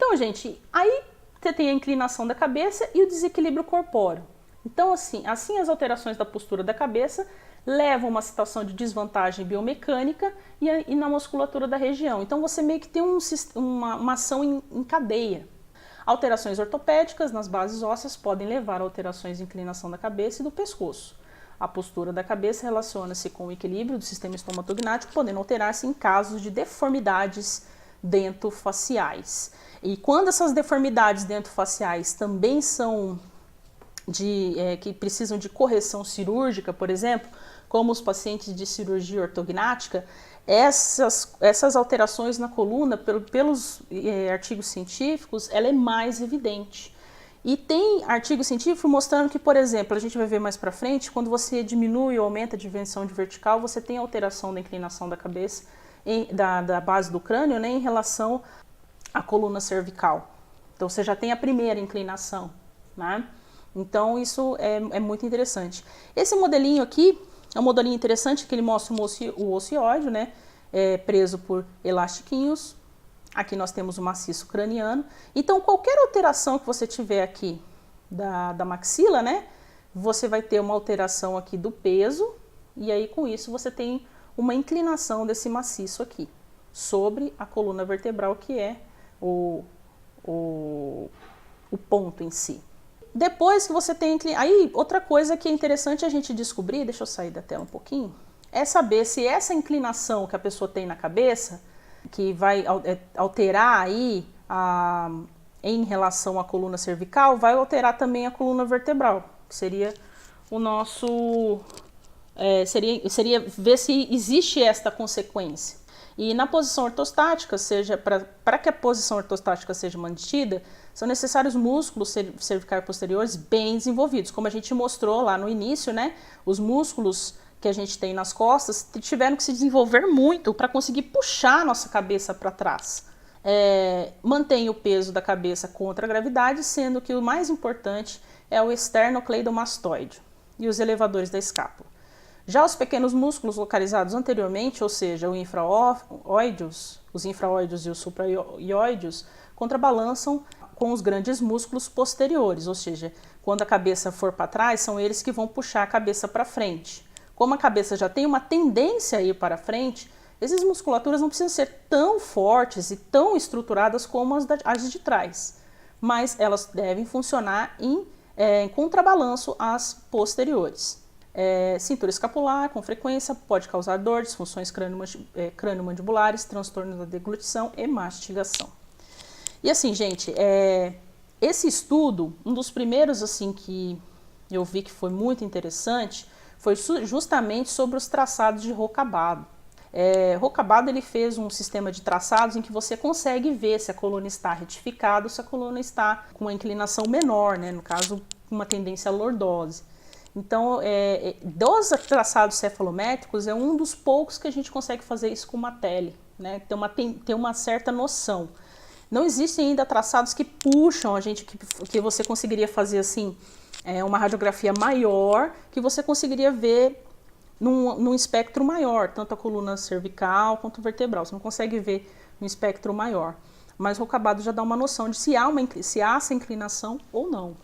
Então, gente, aí você tem a inclinação da cabeça e o desequilíbrio corpóreo. Então, assim as alterações da postura da cabeça levam a uma situação de desvantagem biomecânica e na musculatura da região. Então, você meio que tem uma ação em cadeia. Alterações ortopédicas nas bases ósseas podem levar a alterações de inclinação da cabeça e do pescoço. A postura da cabeça relaciona-se com o equilíbrio do sistema estomatognático, podendo alterar-se em casos de deformidades dentofaciais. E quando essas deformidades dentofaciais também são que precisam de correção cirúrgica, por exemplo, como os pacientes de cirurgia ortognática, essas alterações na coluna, pelos artigos científicos, ela é mais evidente. E tem artigo científico mostrando que, por exemplo, a gente vai ver mais para frente, quando você diminui ou aumenta a dimensão de vertical, você tem alteração da inclinação da cabeça, da base do crânio, né, em relação à coluna cervical. Então, você já tem a primeira inclinação, né? Então, isso é muito interessante. Esse modelinho aqui é um modelinho interessante que ele mostra o ocioide, né, preso por elastiquinhos. Aqui nós temos o maciço craniano. Então, qualquer alteração que você tiver aqui da maxila, né, você vai ter uma alteração aqui do peso, e aí com isso você tem uma inclinação desse maciço aqui, sobre a coluna vertebral, que é o ponto em si. Depois que você tem... Aí, outra coisa que é interessante a gente descobrir, deixa eu sair da tela um pouquinho, é saber se essa inclinação que a pessoa tem na cabeça, que vai alterar aí em relação à coluna cervical, vai alterar também a coluna vertebral, que seria o nosso... seria ver se existe esta consequência. E na posição ortostática, para que a posição ortostática seja mantida, são necessários músculos cervicais posteriores bem desenvolvidos. Como a gente mostrou lá no início, né? Os músculos que a gente tem nas costas tiveram que se desenvolver muito para conseguir puxar a nossa cabeça para trás. Mantém o peso da cabeça contra a gravidade, sendo que o mais importante é o esternocleidomastoide e os elevadores da escápula. Já os pequenos músculos localizados anteriormente, ou seja, os infraóideos e os supraóideos, contrabalançam com os grandes músculos posteriores, ou seja, quando a cabeça for para trás, são eles que vão puxar a cabeça para frente. Como a cabeça já tem uma tendência a ir para frente, essas musculaturas não precisam ser tão fortes e tão estruturadas como as de trás, mas elas devem funcionar em contrabalanço às posteriores. Cintura escapular, com frequência, pode causar dor, disfunções crânio-mandibulares, transtorno da deglutição e mastigação. E assim, gente, esse estudo, um dos primeiros assim que eu vi que foi muito interessante, foi justamente sobre os traçados de Rocabado. Rocabado ele fez um sistema de traçados em que você consegue ver se a coluna está retificada ou se a coluna está com uma inclinação menor, né? No caso, uma tendência à lordose. Então, dos traçados cefalométricos, é um dos poucos que a gente consegue fazer isso com uma tele, né? Ter uma certa noção. Não existem ainda traçados que puxam a gente, que você conseguiria fazer assim, uma radiografia maior, que você conseguiria ver num espectro maior, tanto a coluna cervical quanto vertebral. Você não consegue ver num espectro maior. Mas o Rocabado já dá uma noção de se há essa inclinação ou não.